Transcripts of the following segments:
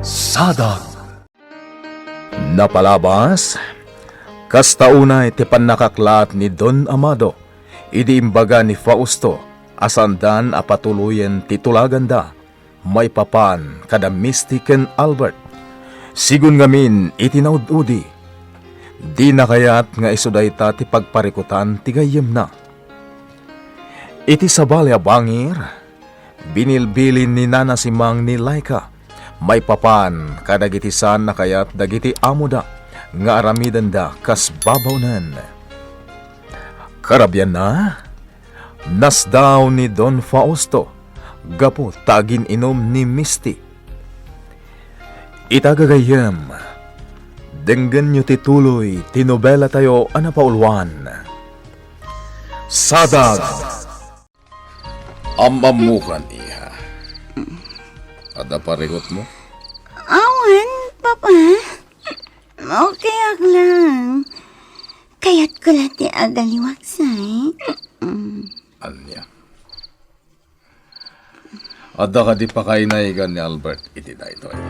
Sadag. Napalabas, kastaunay ti panakaklat ni Don Amado, idi imbaga ni Fausto, asandan a patuluyen titulaganda, may papan kada Mystiken Albert. Sigun ngamin itinaud-udi, di na kayat nga isuday ta ti pagparikutan ti gayem na. Iti sabali a bangir, binilbilin ni Nana Simang ni Laika, may papan kadagitisan na kayat dagiti amuda nga aramidan da kas babawnan. Karabyan na, nasdaw ni Don Fausto, gapo tagin inom ni Misty. Itagagayam, denggan nyo tituloy, tinobela tayo anapaulwan. Sadag! Amamukan iha. Ada parikot mo? Awan, Papa. Okay lang. Kaya't ko lang ti agaliwaksay. Anya. Ada ka di pa kainaigan ni Albert iti na ito eh.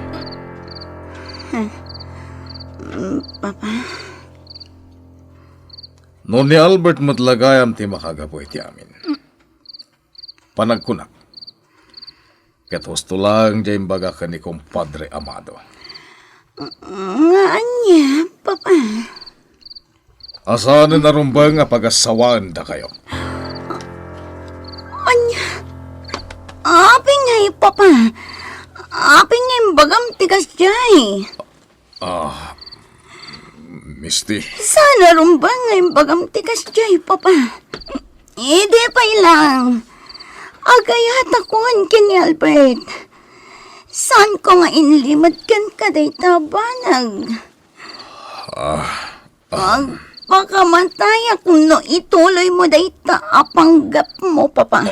Papa? No ni Albert matlagayam ti makagapo iti amin. Panagkunak. Ket husto lang dyan baga ka ni Compadre Amado. Nga anya, Papa? Asan na narumbang nga pagasawaan da kayo? Anya? Aping ngay, Papa. Aping ngay bagam tigas jay. Misty. Sana rumbang ngay bagam tigas jay, Papa. Hindi pa ilang. Agayat akon kini Albert. Saan ko nga inlimad kan kaday tabanag? Pagpakamatay ako no ituloy mo day taapanggap mo, Papa.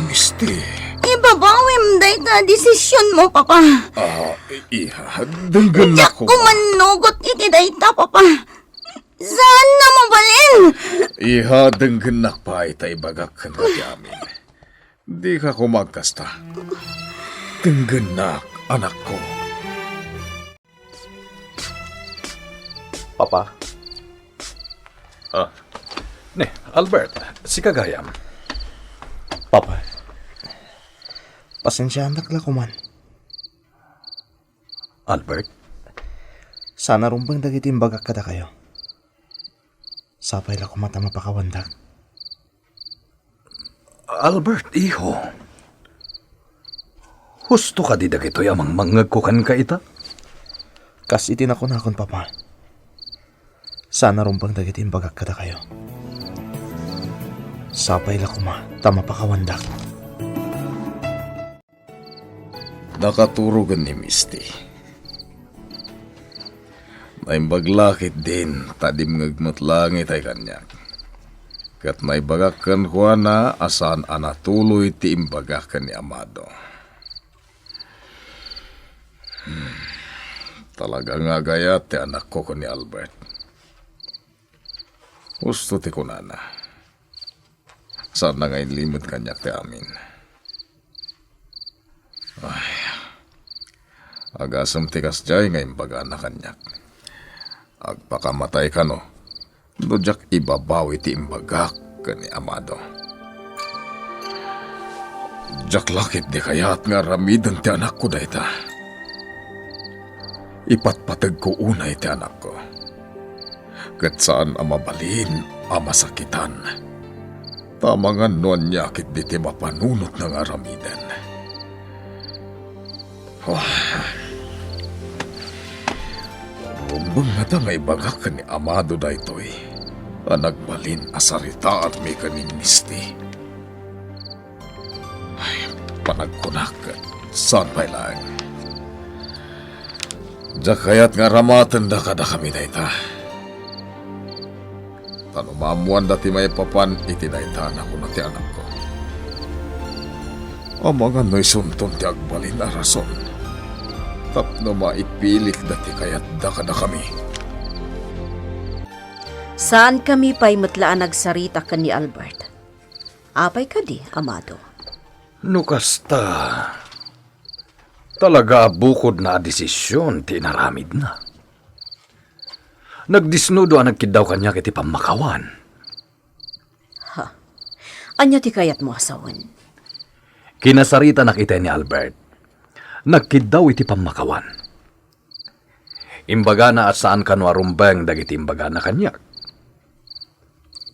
Misty. Ibabawim day ta desisyon mo, Papa. Iha, denggan Diyak ako. ko manugot iti day ta, Papa. Saan na mabalin? Iha, denggan pa itay bagak kan kati amin. Di ka kumagkasta. Denggan anak ko. Papa? Ne, Albert, si Kagayam. Papa? Pasensyahan na kuman. Albert? Sana rumbang dagitin bagak kada kayo. Sapay la kumata mapakawandag. Albert, iho. Husto ka di dagito yamang mangagkukan ka ita? Kas itinakon-akon, Papa. Sana rumbang dagitin bagak kada kayo. Sapay la kumata mapakawandag. Nakaturugan ni Misty. Naimbaglakit din, tadim ngagmatlangit ay kanyak. Kat naibagakan ko na asan anatuloy ti imbagakan ni Amado. Talaga nga gayat ti anak ko ni Albert. Gusto ti kunana. Saan na ngayon limit kanyak ti amin. Agasam tikas jay ngayon baga na kanyak. Agpakamatay ka no, dojak ibabawi ti imbagak ka ni Amado. Jak lakit di kayat nga ramidan ti anak ko dayta. Ipatpatag ko unay ti anak ko. Kat saan amabalin, amasakitan. Tamangan nuan nyakit di ti mapanunot ng aramidan. Rumbang na ta nga ibagakan ni Amado daytoy. Anagbalin asarita at may kaning Misty. Ay, panagkunak. Saan pa ilang? Diyak kaya't nga ramatan da kada kami dayta. Tanumamuan dati may papan itinaytaan ako na ti anak ko. O mga noy sunton ti agbalin na rason. Tapno maipilik dati kaya't da kada kami. Saan kami pa'y matlaan nagsarita ka ni Albert? Apay ka di, Amado? Nukasta. Talaga bukod na desisyon, tinaramid na. Nagdisnudo ang nagkidaw kanya kiti pamakawan. Anya ti kayat mo asawan. Kinasarita nakita ni Albert. Nagkidaw iti pamakawan. Imbaga na asaan kanu arumbang dagiti imbaga na kanyak.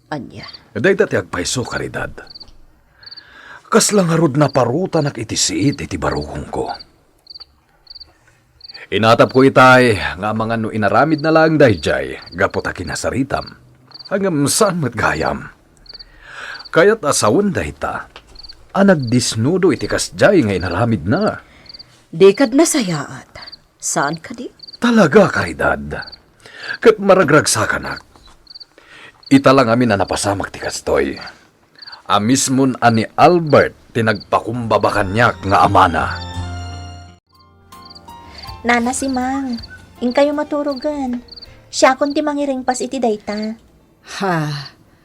Anya. Day dati agpaiso karidad. Kaslang harod na paruta nakitisiit iti barukong ko. Inatap ko itay nga mga no inaramid na lang dayjay gapot a kinasaritam. Hanggang saan mat gayam. Kaya't asawan dahita. Nagdisnudo iti kasjay nga inaramid na. Di kad nasayaat. Saan ka di? Talaga karidad. Kat maragragsakan ita lang amin na napasamak ti kastoy. Amismon ani Albert tinagpakumbabakan niya nga amana. Nana si Mang, ing kayo maturugan. Siya kun ti mangiring pas iti dayta. Ha,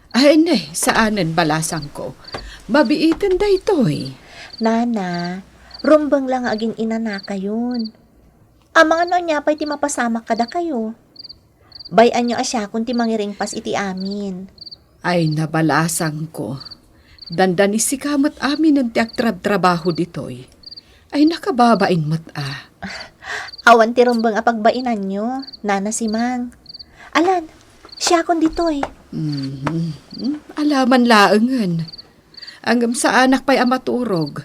ay ne, saanan balasang ko. Mabiitin da ito'y. Nana, rumbang lang aging inana kayon. Amang ano niya pa'y ti mapasamak kada kayo. Bayan nyo asya kun ti mangiring pas iti amin. Ay nabalasang ko. Dandan isikamot amin ng tiagtrab-trabaho dito'y. Ay nakababain mo't Awan ti rumbang apagbainan nyo, Nana si Mang. Alan, siya kun dito'y. Alaman laengan. Anggam sa anak pa'y amaturog.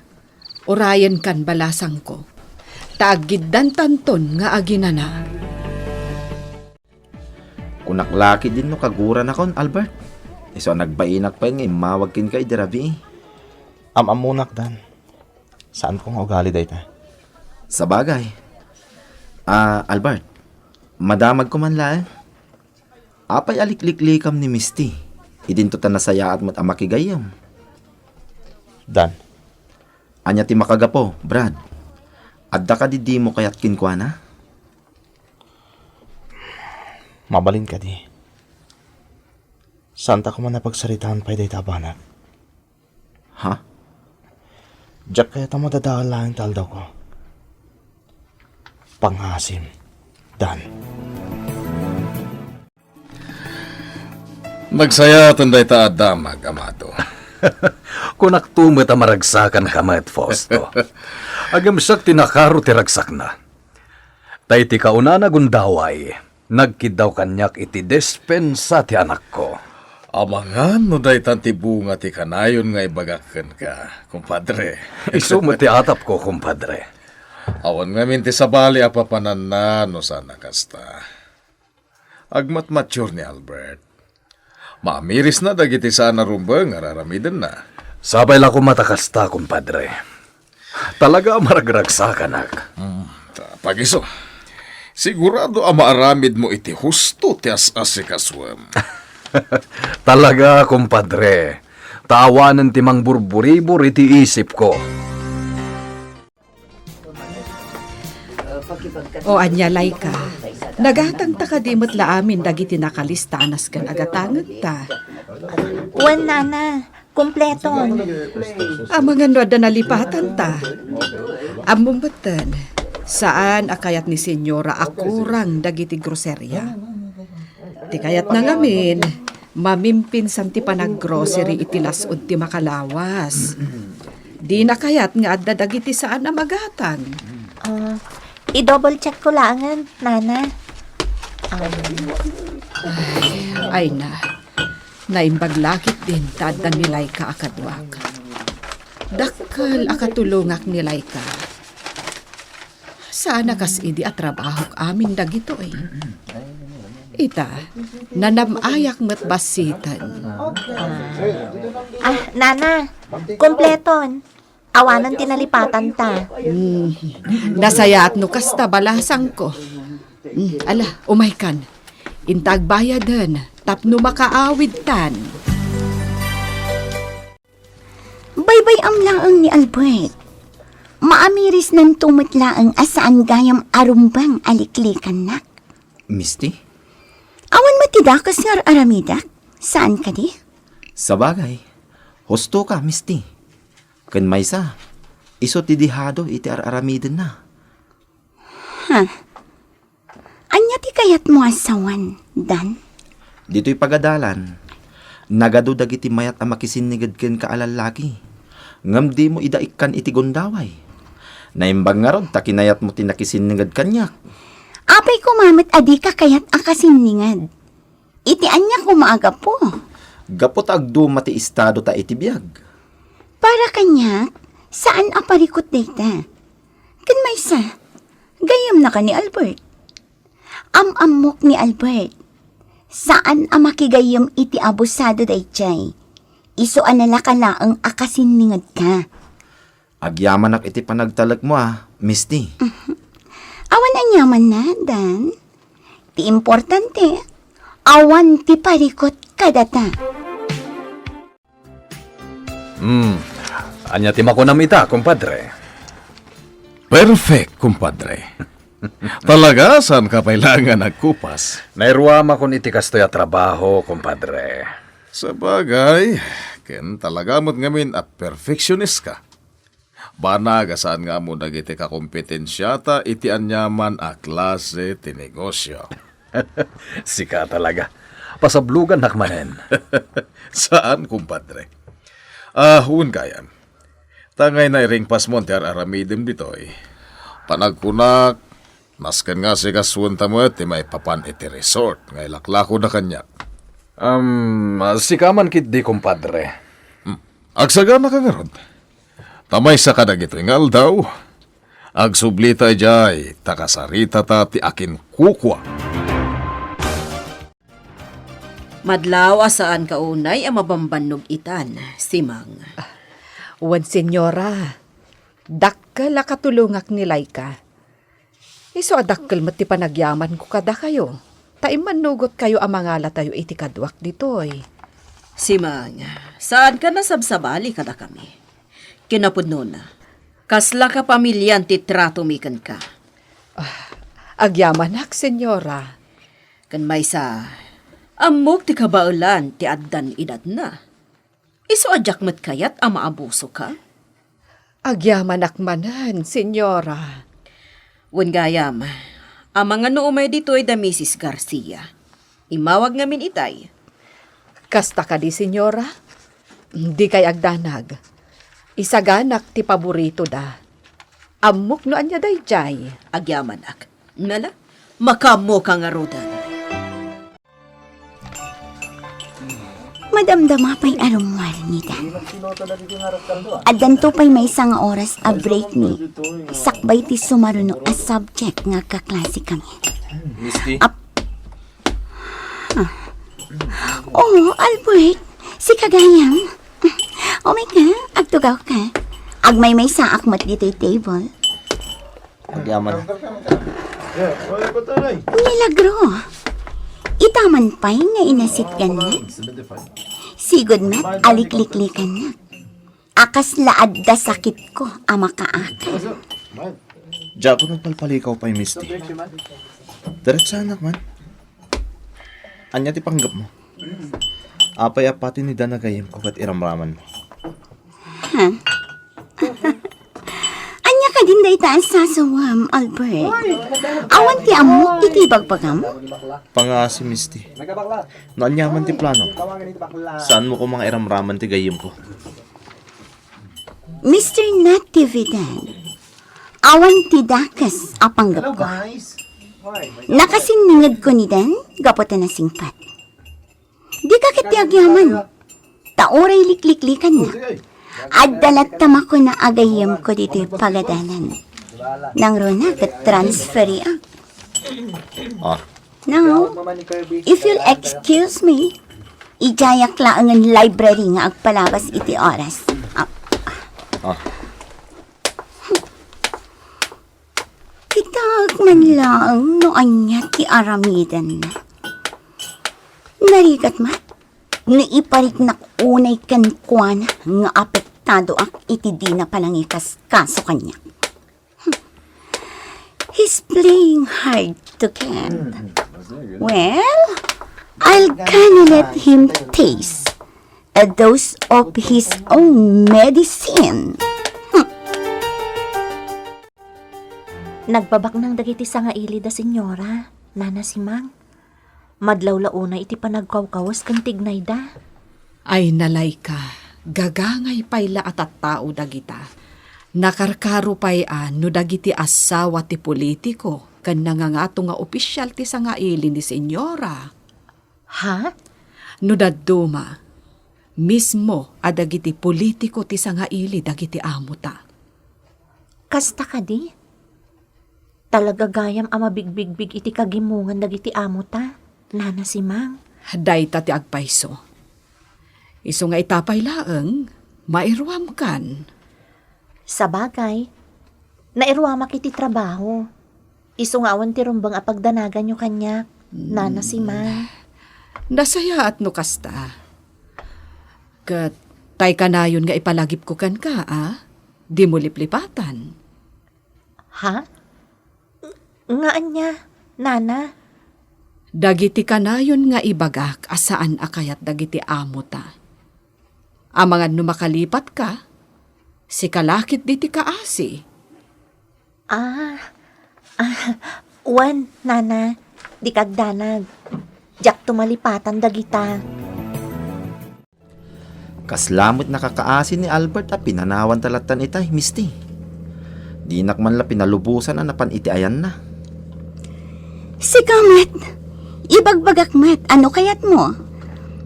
Orayan kan balasang ko. Tagiddan tanton nga aginana. Kunaklaki din no kagura na kon, Albert. Iso nagbainak pa yun, mawagkin kay dirabi. Amamunak dan. Saan kong ugali dayta? Sa bagay. Albert, madamag ko man lang. Apay alikliklikam ni Misty. Idinto ta nasayaat mo't amakigayam. Dan. Anya ti makagapo, Brad. Adda ka di mo kayat kinkwana? Mabalin ka di. Santa ko man napagsaritaan pa'y day tabanat. Ha? Diyak kaya ta madadaan lang taldaw ko. Panghasim. Dan. Magsaya tanday ta adamag, amado. Kunak tumot a maragsakan kamat, Fausto. Agam siyak tinakaro ti ragsak na. Tay ti kauna na gundaway, nagkidaw kanyak iti despensa ti anak ko. Amangan no day tanti bunga ti kanayon nga ibagakan ka, kumpadre. Isumo ti atap ko, kumpadre. Awan nga minti sa bali apapanan na no sana kasta. Agmat mature ni Albert. Maamiris na dagiti sana rumbang araramidan na. Sabay lang ko matakasta, kumpadre. Talaga maragragsakan ak. Pagiso, sigurado maaramid mo iti husto ti as-asikaswam. Talaga, kumpadre. Tawanan ti mang burburibur iti isip ko. O anyalay ka. Nagatang takadimot la amin dagiti nakalista anas kan agatangan ta. Wan, Nana, kumpleton. Mga noda nalipatan ta. Amumbatan. Saan akayat ni Senyora akurang dagiti groserya. Ti kayat na ngamin, mamimpin santi panag-grocery itilas ti makalawas. Di na kayat nga adda dagiti saan na magatang. I-double check ko langan, Nana. Ay na, naimbaglakit din tadda nilay ka akadwak. Dakkel akatulungak nilay ka. Sana kas idi at trabaho amin dagito eh. Ita, nanamayak met basitan. Nana, kumpleton. Awanan tinalipatan ta. Nasayaat no kasta balasang ko. Ala, umay kan. Intag bayadan, tapno makaawid tan. Baybay amlaang ni Albert. Maamiris ng tumatlaang asaan gayam arumbang aliklikan na. Misty? Awan matidakas nga aramidak. Saan ka di? Sa bagay. Husto ka, Misty. Kan maysa, iso ti dihado iti araramidan na. Anya ti kayat mo asawan, Dan? Dito'y pagadalan. Nagado dagiti mayat ang makisinigad ken kaalalaki. Ngam di mo idaikan iti gondaway. Naimbang nga rod, takinayat mo tinakisinigad kanyak. Apay kumamit adi ka kayat akasiningad. Iti anya kumaaga po. Gapot agdo mati estado ta iti biyag. Para kanyak, saan aparikot data? Kan may sa, gayam na ka ni Albert. Amok ni Albert. Saan ang makigayam iti abusado dayjay? Iso anala ka na ang akasiningad ka. Agyaman ak iti panagtalag mo Misty. Awan ang yaman na, Dan. Ti importante, awan ti parikot kadata. Anya ti makunam ita, kumpadre. Perfect, kumpadre. Talaga, saan ka kailangan nagkupas? Nairuama kon iti kastoy a trabaho, kumpadre. Sa bagay, ken talaga mo't ngamin at perfectionist ka. Banaga saan nga mo dagiti ka kompetensya ta iti anyaman a klase ti negosyo. Sika talaga. Pasablugan nakmanen. Saan, kumpadre? Hun kayan. Tangay na iring pasmonte aramidim ditoy. Panagkunak, nasken nga si kaswunta mo ti may papan iti resort. Ngay laklako na kanyak. Sika man kit di, kumpadre. Agsaga na kagarod. Tamay sa kadagitoy ngal daw. Agsublita jay, takasarita ta ti akin kukwa. Madlaw asaan kaunay ang mabambanog itan, simang. Wan senyora, dakkel a katulungak ni Laika. Iso adakkel mati panagyaman ko kada kayo. Taiman nugot kayo ang mga tayo iti kadwak ditoy. Simang, saan ka nasabsabali kada kami? Kinapudno na. Kasla ka pamilyan ti trato mikan ka. Agyamanak, senyora. Kan may sa amok ti kabaulan ti addan edad na. Iso adyak met kayat ang maabuso ka? Agyamanak manan, senyora. Wen gayam, ang mga noomay dito'y da Mrs. Garcia. Imawag ngamin itay. Kasta ka di, senyora? Di kay agdanag. Isaganak ti paborito da. Amok no anya dayjay. Agyamanak. Nala, makamo ka nga rodan. Madamdama pa'y arumwar ni Dan. Adanto pa'y may isang oras a break ni. Sakbay ti sumaruno a subject nga kaklase kami. Misty? Oh, Albert, si Kagayam. Oh my God, agtugaw ka. Agmay may saak mat dito'y table. Agyaman. Milagro. Itaman pa'y nga inasit ka na. Sigod mat, alikliklikan na. Akas laad da sakit ko, ama kaaka. Diyan ko nagpalpalikaw pa'y Misty. Diretsa anak man. Anya ti panggap mo. Apay apati ni danagayim ko kat iramraman mo. Anya ka din day taan sasawam, Albert. Awan ti amo, itibag pagam. Pangasi Misty. Naanyaman ti plano. Saan mo ko mga iramraman ti gayim ko? Mr. Natividad, awan ti dakas apanggap ko. Nakasiningad ko ni Dan, gaputa na singpat. Di ka katiagyaman. Taoray likliklikan na. At dalat tama ko na agayam ko dito yung pagadalan. Nang rona, transferi ang. Now, if you'll excuse me, ijayak lang ang library nga agpalabas iti oras. Kitag man lang no anya ti aramidan na. Narigat mat, naiparik na unay kankwana nga apektado ak iti di na palangikas kaso kanya. He's playing hard to get. Well, I'll kinda let him taste a dose of his own medicine. Nagbabak ng dagiti sa nga ili da senyora, Nana Simang. Madlawlauna iti panagkawkawas kang tignay da. Ay nalay ka, gagangay payla at tao dagita. Nakarkaro pay no dagiti asawa ti politiko, kan nangangato nga opisyal ti sa nga ili ni senyora. Ha? No dadduma, mismo adagiti politiko ti sa nga ili dagiti amuta. Kasta ka di? Talaga gayam ama bigbigbig iti kagimungan dagiti amo ta, Nana Simang. Dayta ti agpayso. Isu nga itapay laeng, mairwam kan. Sa bagay, nairwamak iti trabaho. Isungawan ti rumbang apagdanagan nyo kanya, Nana Simang. Nasaya at no kasta. Kat tay kanayon nga ipalagip ko kan ka, Di mo liplipatan. Ha? Ngaan niya, Nana. Dagiti kanayon nga ibagak asaan akayat dagiti amo ta. Amangan no makalipat ka, si kalakit diti kaasi. Wan, Nana. Di kagdanag. Jak tumalipatan dagita. Kaslamot nakakaasin ni Albert a pinanawan talatan itay, Misty. Di nakman la pinalubusan na napan iti ayan na. Si Kamat, ibagbagak mat, ano kayat mo?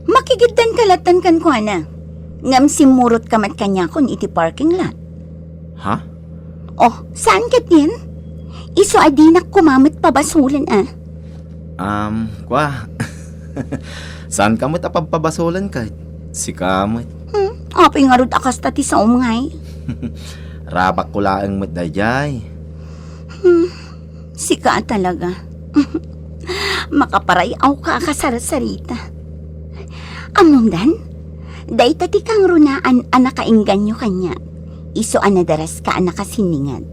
Makigiddan kalatan kan ko na. Ngam simurot kamat kanya kon iti parking lot. Ha? Oh, saan kat yan? Iso adinak kumamit pabasulan Kwa. Saan kamot apagpabasolan ka? Si kamot. Apay nga rod akas tati sa umngay. Rabak ko laang mo't dayjay. Sika talaga. Makaparayaw ka akasarasarita. Amundan, day tati kang runaan anakainggan nyo kanya. Iso anadaras ka anakasiningad.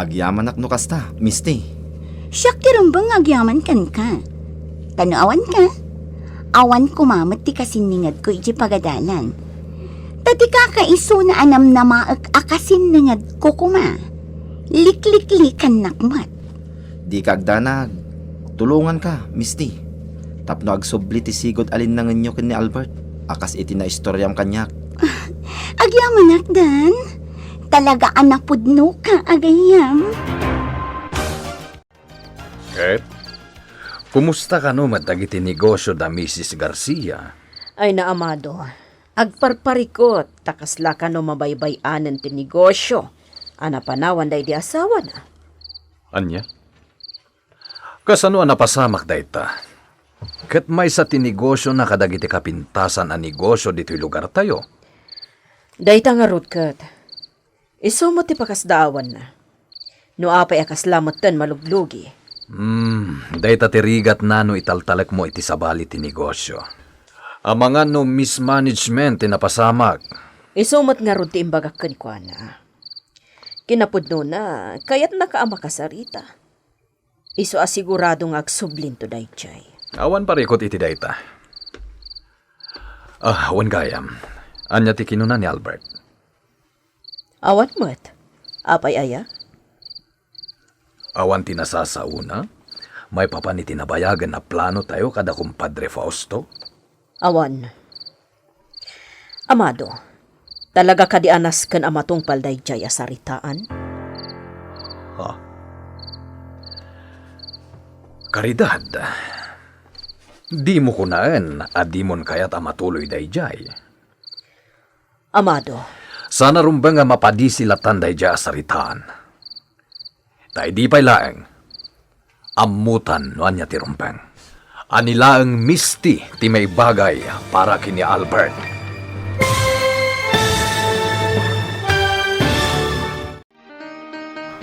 Agyaman akno kasta, Misty. Siyak tirumbang agyaman kan ka. Tanawan ka. Awan kumamot ti kasiningad ko iti pagadalan. Tati kakaiso na anam na maag akasiningad ko kuma. Likliklikan nakmat. Di kagdanag. Tulungan ka, Misty. Tapno agsubli ti sigod alin na nganyo ken ni Albert. Akas iti na istoryam kanyak. Agyaman akdan. Talaga anapudno ka agayam. Ket, kumusta ka no matagiti negosyo da Mrs. Garcia? Ay na, Amado. Agparparikot, takasla ka no mabaybayanan ti negosyo. Anapanawan day di asawa na. Anya? Kasano napasamak dayta? Ket may sa tinegosyo na kadagiti kapintasan a negosyo dito'y lugar tayo. Dayta nga rutkat. Isumot ti pakasdaawan na. No apay akaslamotan maluglugi. Dayta tirigat na no italtalak mo iti sabali ti negosyo. Amangan no mismanagement ti napasamak. Isumot nga rut ti imbagak ken kwa na. Kinapudno na, kayat nakaama kasarita. Iso asiguradong agsublinto dayjay. Awan parikot iti dayta. Awan gayam. Anya ti kinuna ni Albert. Awan mo't. Apay aya? Awan tinasasauna. May papan itinabayagan na plano tayo kada kumpadre Fausto. Awan. Amado, talaga kadianas ken amatong paldayjay asaritaan? Karidad. Di mo kunaan at di mon kayat amatuloy dayjay. Amado, Sana rumbang nga mapadisilatan dayjay asaritaan. Tay di pay laeng. Amutan no anya ti rumbang. Anilaeng Misty ti may bagay para kini Albert.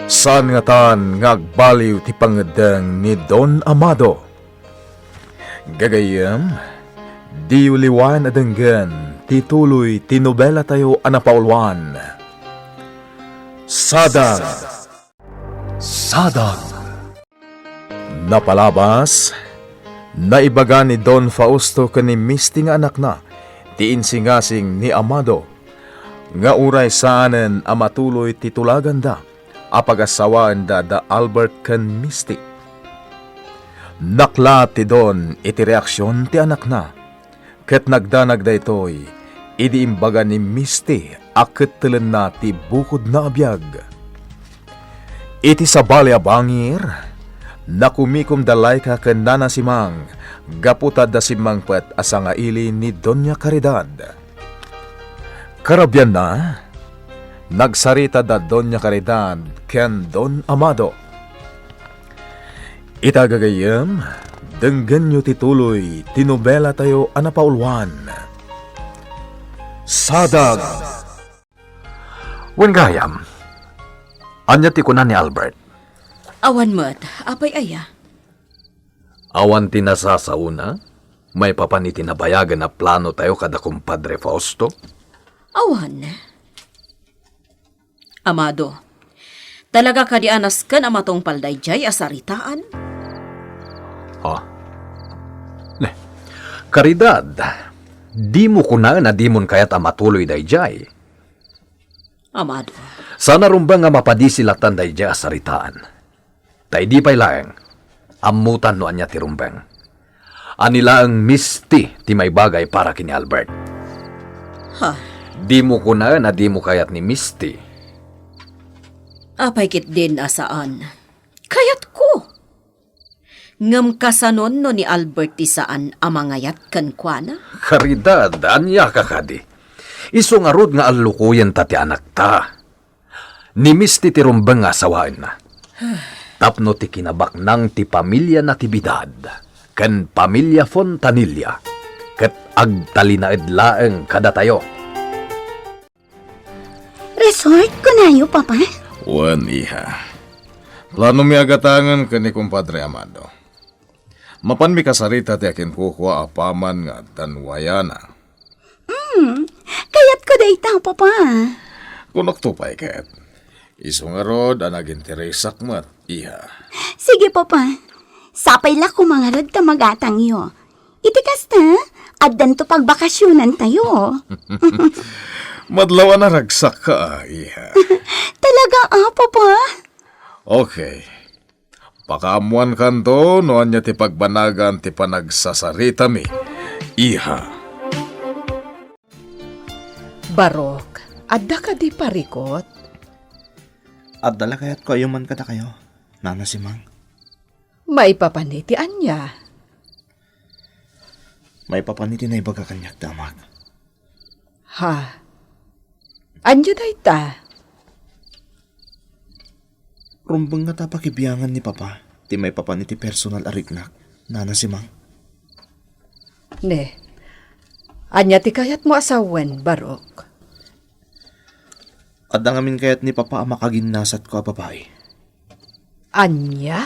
Saan nga tan ngagbaliw ti pangedeng ni Don Amado. Gagayam, di uliwan adenggan ti tuloy ti nobela tayo anapaulwan. Sadag. Sadag. Napalabas, naibaga ni Don Fausto kani Misty nga anak na, ti insingasing ni Amado, nga uray saanen amatuloy ti tulaganda, apag-asawaan da Albert ken Misty. Nakla ti Don iti reaksyon ti anak na, ket nagdanag da itoy, idi imbaga ni Misty aket telen na ti bukod na abiyag. Iti sabali a bangir, nakumikom dalay ka ken Nana Simang, gaputad da simang pet asanga ili ni Doña Caridad. Karabyan na, nagsarita da Doña Caridad ken Don Amado. Itagagayam, denggan nyo tituloy, tinobela tayo anapaulwan. Sadag! Wen gayam, anya ti kunan ni Albert. Awan mo't, apay aya. Awan tinasasauna, may papaniti na bayagan na plano tayo kada kumpadre Fausto. Awan. Amado, talaga ka di anas kan amatong paldayjay asaritaan? Oh. Ne, Caridad, di mo kuna na di mon kayat amatuloy dayjay. Amado, Sana rumbang nga mapadisilatan dayjay asaritaan. Tay di pa'y laeng, amutan no anya ti rumbang. Anila ang Misty ti may bagay para kini Albert. ha, Di mo kuna na di mo kayat ni Misty. apay kit din asaan. Kayat ko. Ngam kasanon no ni Albert ti saan amangayat kan kuana? Caridad, anya ka kadi. Iso nga rod nga alukuyan ta ti anak ta. Ni Misty ti rumbang nga asawain na. Tapno ti kinabak ng ti pamilya Natividad, ken pamilya Fontanilla, ket agtalinaed laeng kada tayo. Resort ko na yo, Papa. Wan, iha. Plano mi agatangan ka ni kumpadre Amado. Mapan mi kasarita ti akin kukuha apaman nga danwayana. Kayat ko dayta, Papa. Kunok tupay ket. Iso nga rod anagin ti resak mat, iha. Sige, Papa. Sapay la ko mga rod ka magatang yo. Itikas ta, addan to pagbakasyonan tayo. Madlawa na ragsak ka, iha. Talaga, Papa? Okay. Pakaamuan kanto, noan niya ti pagbanagan ti panagsasarita mi, iha. Barok, adda ka di parikot? At dala kayat ko ayuman kada kayo, Nana Simang. May papanitian niya. May papaniti na ibaga kanyak damag. Ha? Anya dayta? Rumbang nga tapakibiyangan ni Papa, ti may papaniti personal arignak, Nana Simang. Ne, anya ti kayat mo asawen, Barok? At dangamin kayat ni Papa makaginnasat ko a babae. Anya?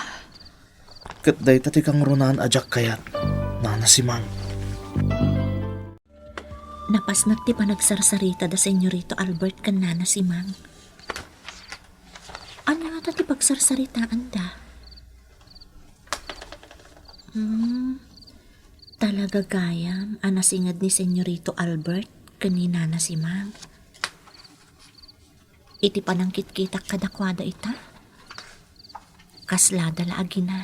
Kat day tati kang runaan ajak kayat, Nana Simang. Napasnak ti panagsarsarita da Senyorito Albert kan Nana Simang. Ano nga ti pagsarsaritaan da? Talaga gayam, anasingad ni Senyorito Albert kan ni Nana Simang. Iti panangkit-kitak kadakwada ita. Kaslada laagi na.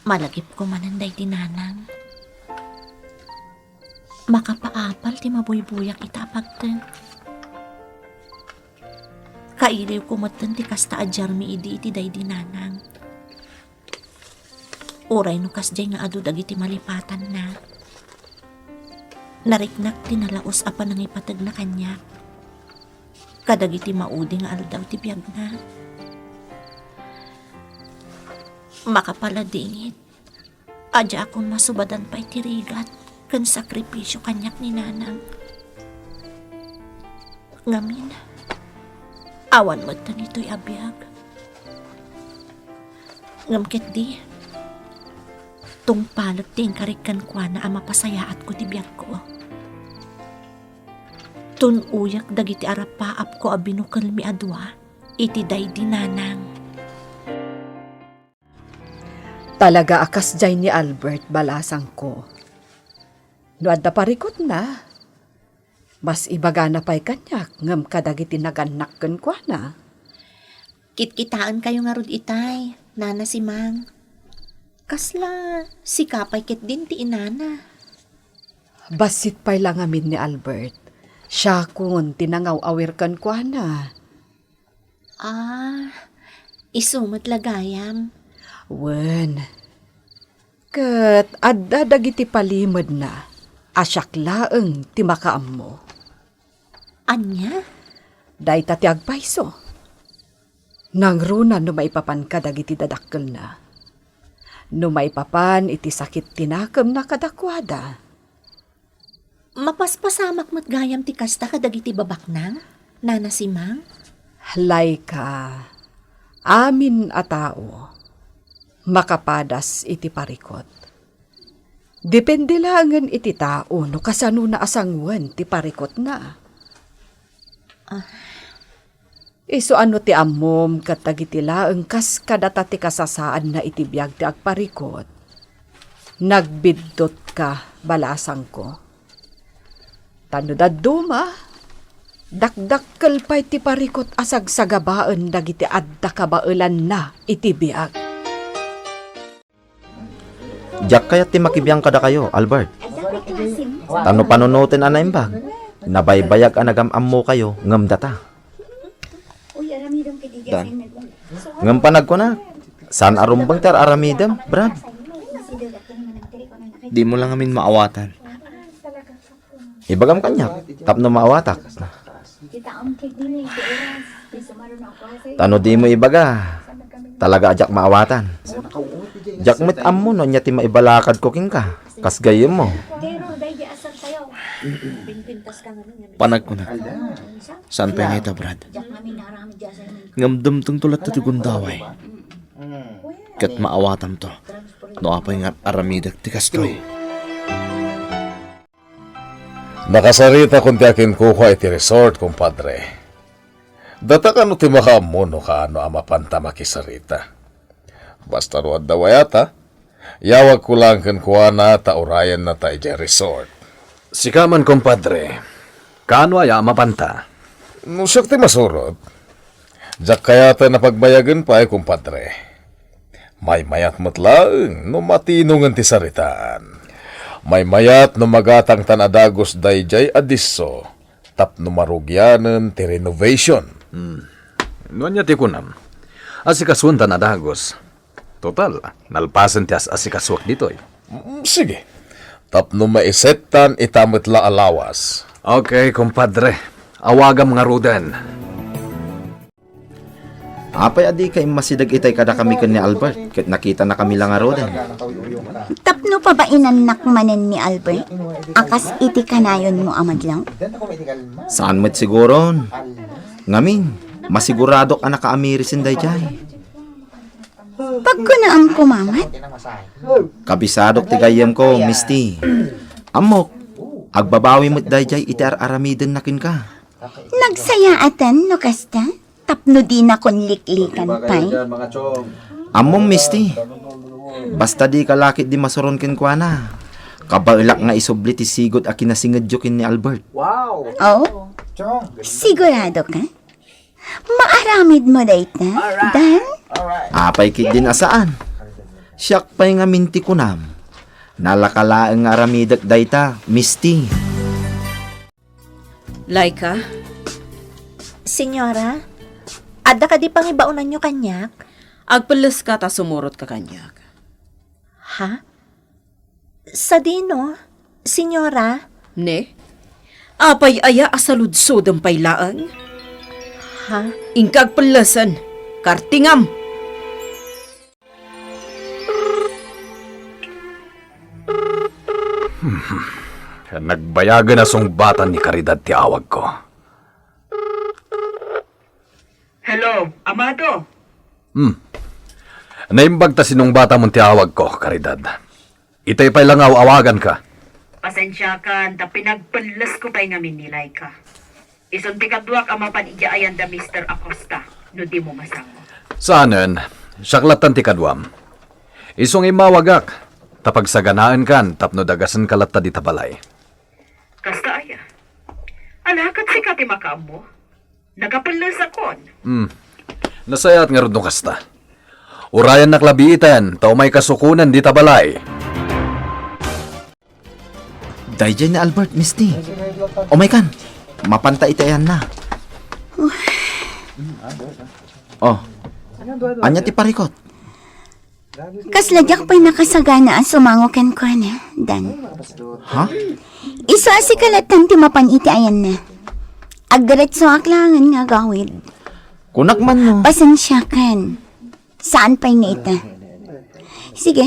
Malagip ko mananday tinanang. Makapaapal ti mabuybuyak ita pagten. Kailiw ko matan ti kasta adyar mi idi iti day dinanang. Uray no kasjay nga adu dagiti malipatan na. Nariknak tinalaos apa nang ipatag na kanya. Kadagiti maudi nga aldaw ti biyag na. Makapaladingit. Adya akong masubadan pa'y tirigat kan sakripisyo kanyak ni nanang. Ngamin, awan mo tan ito'y abiyag. Ngamkit di, tungpalag ti ingkarikan kwa na ang mapasayaat ko ti biyag ko. Tunuyak dagiti arapaap ko abinukal mi adwa, iti day dinanang. Talaga akas jay ni Albert balasang ko. No adda parikot na. Mas ibaga na pa'y kanyak, ngam kadagiti naganak ken kwa na. Kitkitaan kayo nga rod itay, nana si Mang. Kasla, si kapay kit din ti inana. Basit pa'y lang amin ni Albert. Siya kun tinangaw-awir kan kwa na. Isumot lagayam. Wen. Kat adda dagiti palimod na. Asyak laeng ti makaam mo. Anya? Day tati agpaiso. Nangruna no maipapan ka dagiti dadakkel na. No maipapan iti sakit tinakam na kadakwada. Mapaspasamak mo't gayam ti kasta kadagiti babaknang, nana si Mang. Laika, amin a tao, makapadas iti parikot. Depende langan iti tao no kasano na asangwan ti parikot na. Iso ano ti amom katagiti laeng kas kadata ti kasasaan na iti biag ti agparikot. Nagbidot ka balasang ko. Tano daduma, dakdakkel pa'y ti parikot asag sagabaan dagiti adda kabailan na iti biag. Diyak kayat ti makibiyang kada kayo, Albert. Tano panunutin ana imbag. Nabaybayag anagam-am mo kayo, ngam data. Dan. Ngam panag ko na. Saan arumbang ter aramidam, Brad? Di mo lang amin maawatan. Ibagam kanya, tapno maawatak. Tano di mo ibaga, talaga ajak maawatan. Jak mit ammo no nya ti maibalakad ko king ka, kas gayem mo. Panag ko na. Saan pa nga ito, Brad? Ngamdam tong tulat na tugundaway. Kat maawatam to. No apay nga aramidak ti kastroy. Nakasarita kung ti akin kuha iti resort, kumpadre. Data ka no ti makaamo no ka ano amapanta makisarita. Basta ruad daw ayata, yawag ko lang kan kuha na taurayan na tayo dyan resort. Sikaman, kumpadre. Kano ay mapanta? No siyak ti masurot. Diyak kaya tayo napagbayagan pa kumpadre. May mayat matlaang no matinungan ti saritaan. May mayat no magatang tanadagos dayjay adiso tap no marugyanan ti renovation. Nuanya ti kunam. Asikaswan tanadagos. Total, nalpasan ti asikaswak ditoy. Sige. Tap no maisetan itamit la alawas. Okay, kumpadre. Awagam nga rudan. Apay adi kay masidag itay kada kami ken ni Albert, ket nakita na kami lang aroden. Tapno pa ba inanak manen ni Albert? Akas iti kanayon mo amad lang? Saan met siguron? Ngamin, masiguradok anak kaamirisin dayjay. Pag ko na ang kumamat, Kabisadok ti gayem ko, Misty. Amok, agbabawi mo't dayjay iti aramiden nakin ka. nagsayaatan no kasta? Tapno di na kon liklikan pa'y? Amom, Misty. Basta di kalakit di masuron ken kwa na. Kabailak nga isubli ti sigod a kinasingadyokin ni Albert. Oh? Sigurado ka? Maaramid mo dayta, Dan? Apay kit din asaan. Siyak pa'y nga minti kunam. Nalakalaang nga aramidak dayta, Misty. Laika, Senyora, adda ka di pangibaunan nyo kanyak? agpalas ka ta sumurot ka kanyak. Ha? Sa dino, senyora? Ne? Apay aya asaludsod ang pailaan. Ha? Ingkag palasan, kartingam. Nagbayagan na sungbatan ni Caridad ti awag ko. Hello, Amado. Naimbag ta sinong bata mong ti awag ko, Caridad. Itay pa'y langaw awagan ka. Pasensya ka, ta pinagpalas ko pa'y ngamin ni Laika. Isunti kadwak ang mapanigyayan da Mr. Acosta, no di mo masango. Saanen, siyaklatan ti kadwam. Isong imawagak, tapag saganaan kan, tapno dagasan kalatta di tabalay. Kasta aya. Alakat si Kati Makamo. Nagapalas akon. Nasayat nga rin kasta. Urayan naklabiitan, tao may kasukunan di tabalay. Dayjay ni Albert, Misty. O may kan, mapanta itayan na. Oh, anya ti parikot. Kasladyak pa'y nakasagana ang sumangokan ko na, Dan. Ha? Isa si kalatan ti mapaniti ayan na. Agdiretso aklangan nga gawid. Kunak man no. Pasensya kan. Saan pa'y nga ita? Sige,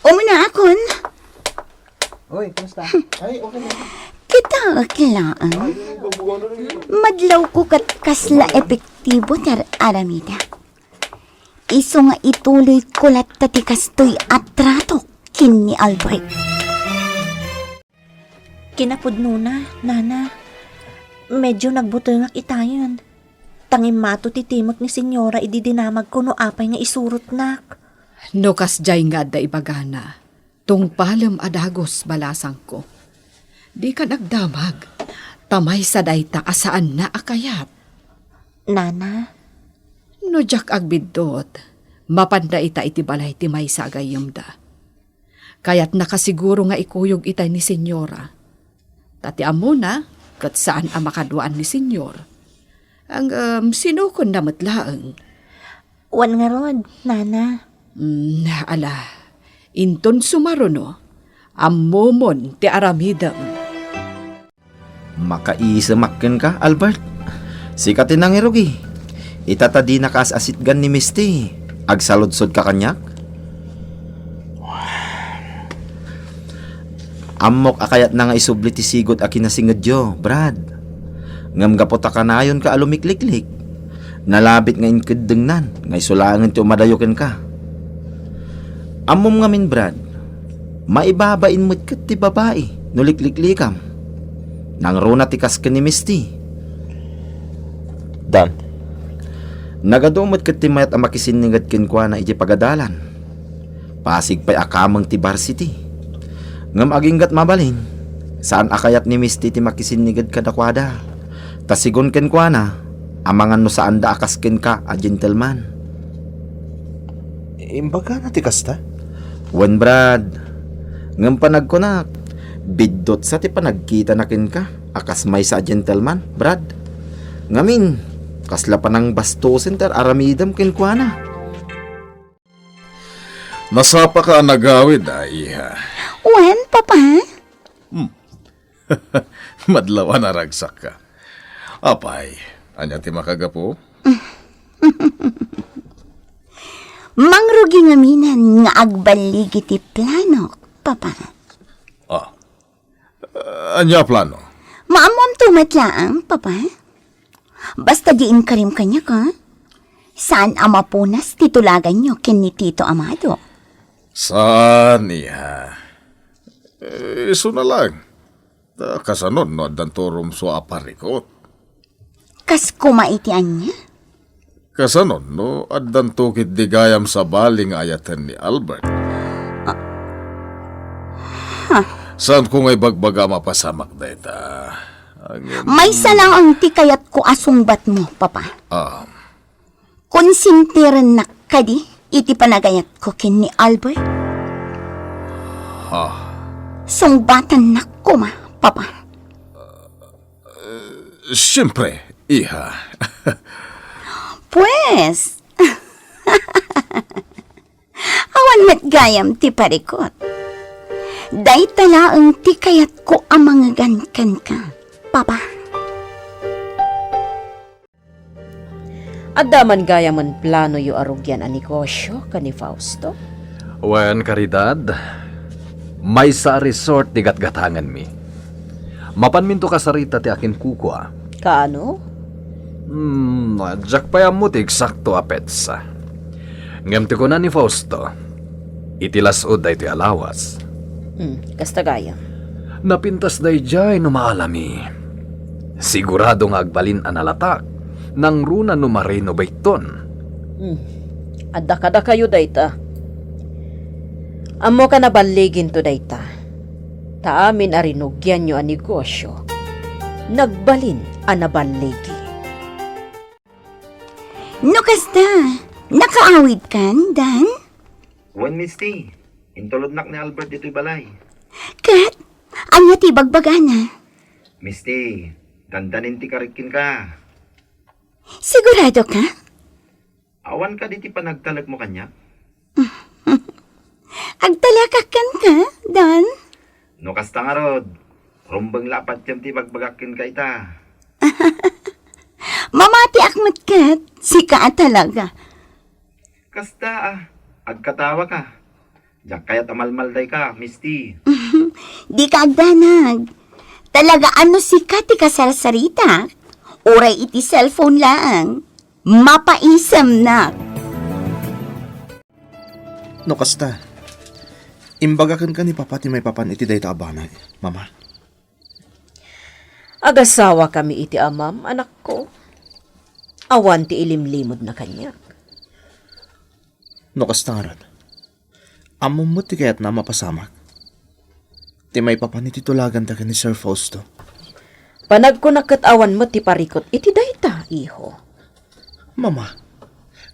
umuna akon. Kita aklaan. Madlaw ko kat kasla epektibo tar aramida. Iso nga ituloy ko lat tati kastoy atrato kin ni Albert. Kinapudno na, Nana. Medyo nagbutoy nga itayon. Tangim mato ti timok ni Senyora ididinamag ko no apay nga isurot nak. No kasjay nga da ibagana. Tungpalam adagos balasang ko. Di ka nagdamag. Tamay sa dayta asaan na akayat. Nana, No jak agbidot. Mapanda ita iti balay ti may sa agayom da. Kaya't nakasiguro nga ikuyog itay ni Senyora. Tati amo na, kat saan ang makaduan ni Senyor. Ang sinukon na matlaang. wan nga rod, Nana. Ala, inton sumaruno, ammomon ti aramidam. Makaisamakken ka, Albert. Sikatin nang irugi. Itatadi na kasasitgan ni Misty. Agsaludsod ka kanyak. Amok akayat na nga isubli ti sigot a kinasingadyo, Brad. Ngam gapota ka na yun ka alumikliklik. Nalabit nga inkidengnan, nga isulangan ti umadayoken ka. Amom ngamin, Brad. Maibabain mo't kat ti babae, nulikliklikam. Nang runa ti kasken ni Misty. Dan, Nagadumot kat ti mayat ang makisiningad kinkwa na iti pagadalan. Pasig pa'y akamang ti varsity. Ngam aginggat mabalin, saan akayat ni Misty ti makisinigad kadakwada. Tasigon kinkwa na, amangan no saan da akaskin ka a gentleman. imbaga na ti kasta. Wan, Brad. Ngam panagkunak, biddot sa ti panagkita na kin ka, akas may sa gentleman, Brad. Ngamin, kasla pa ng bastusin tar aramidam kinkwa na. Nasapa ka nagawid, iha. Wen, papa? Madlawa na ragsak ka. Apay, anya ti makagapo? Mangrugi nga minan nga agbaligi ti plano, papa. Anya plano? Maamom tumatlaang, papa. Basta diin karim kanya ka. Saan ama punas titulagan nyo kin ni Tito Amado? Saan, iha? Iso na lang. Kasanod no adan turom so aparikot. Kas kumaitian niya? Kasanod no adan tukit digayam sa baling ayatan ni Albert. Saan ko nga'y bagbaga mapasamak da ita? May salang ang tikayat ko asungbat mo, papa. Konsintiran na kadi, iti panagayat ko kin ni Albert. Sungbatan na ko ma, papa. Siyempre, iha. Pues, awan matgayam ti parikot. Day tala ang tikayat ko amang gankan ka, papa. Adaman gaya man plano yu arugyan a negosyo ka ni Fausto? Wen karidad, may sa resort di gatgatangan mi. Mapan minto kasarita ti akin kukwa. Kaano? Adjak pa mo ti eksakto apetsa. Ngam ti ko na ni Fausto, itilasod da iti alawas. Kasta gaya. Napintas day jay no maalami. Sigurado nga agbalin analatak, nang runa no marino bayton. Adda kada kayo dayta. Amo ka nabaligin to dayta. Taamin arinugyan nyo ang negosyo. nagbalin anabaligi. No kasta, nakaawid kan, Dan? Wan, Misty. Intulod nak ni Albert dito'y balay. Kat, anya ti bagbagana. Misty, dandanin ti karikin ka. Sigurado ka? Awan ka diti panagtalag mo kanya. Agtalakakan ka, Dan? No kasta nga rod. Rumbang lapat yan ti bagbagakin ka ita. Mamati akmat kat, sika talaga. Kasta agkatawa ka. Diyak kaya't amalmalday ka, Misty. Di ka agdanag. Talaga ano sika ti kasarsarita? Oray iti cellphone lang. Mapaisam na. No kasta, imbagakan ka ni papa ti may papan iti day abanay, mama. Agasawa kami iti amam, anak ko. Awan ti ilimlimod na kanya. No kasta nga rod, amom mo ti kaya't na mapasamak. Ti may papan iti tulagan ta ka ni Sir Fausto. Panagkunakat awan mo ti parikot iti dayta, iho. Mama,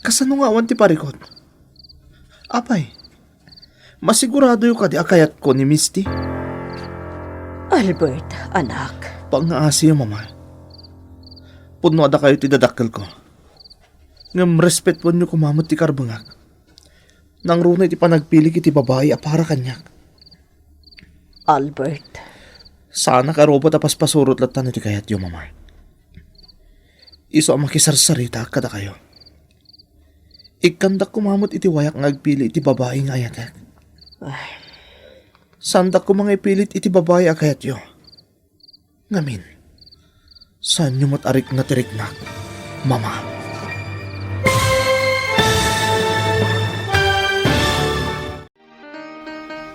kasano nga awan ti parikot? Apay, masigurado yung kadi akayat ko ni Misty. Albert, anak. Pangaasi yung mama. Puno ada kayo ti dadakkel ko. Ngam respect po nyo kumamot ti karbangak. Nang runay ti panagpili iti babae para kanyak. Albert. Sana karobo tapas pasurot latan iti kayat yung mama. Iso ang makisarsarita kada kayo. Ikandak kumamot iti wayak ngagpili iti babae nga ayatek. Sandak ko mga ipilit iti babae akayat yo. Ngamin, saan nyo matarik na tirik na, mama?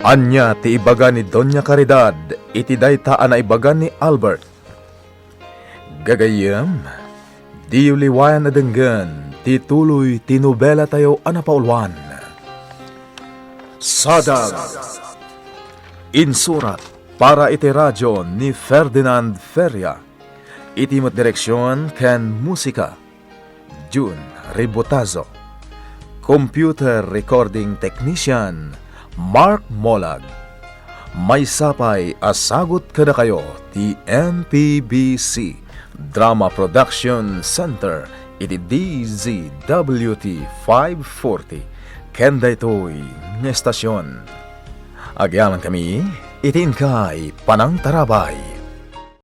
Anya ti ibaga ni Doña Caridad, iti dayta na ibaga ni Albert. Gagayam, di uliwayan na denggan, ti tuloy tinubela tayo anapaulwan. Sadag. Insurat para iti radyo ni Ferdinand Feria. Iti mat direksyon ken musika. June Ribotazo. Computer recording technician Mark Molag. May sapay asagot kada kayo ti MPBC Drama Production Center iti DZWT 540 ken daytoy nga estasyon. Agyaman kami itin kay Panang Tarabay.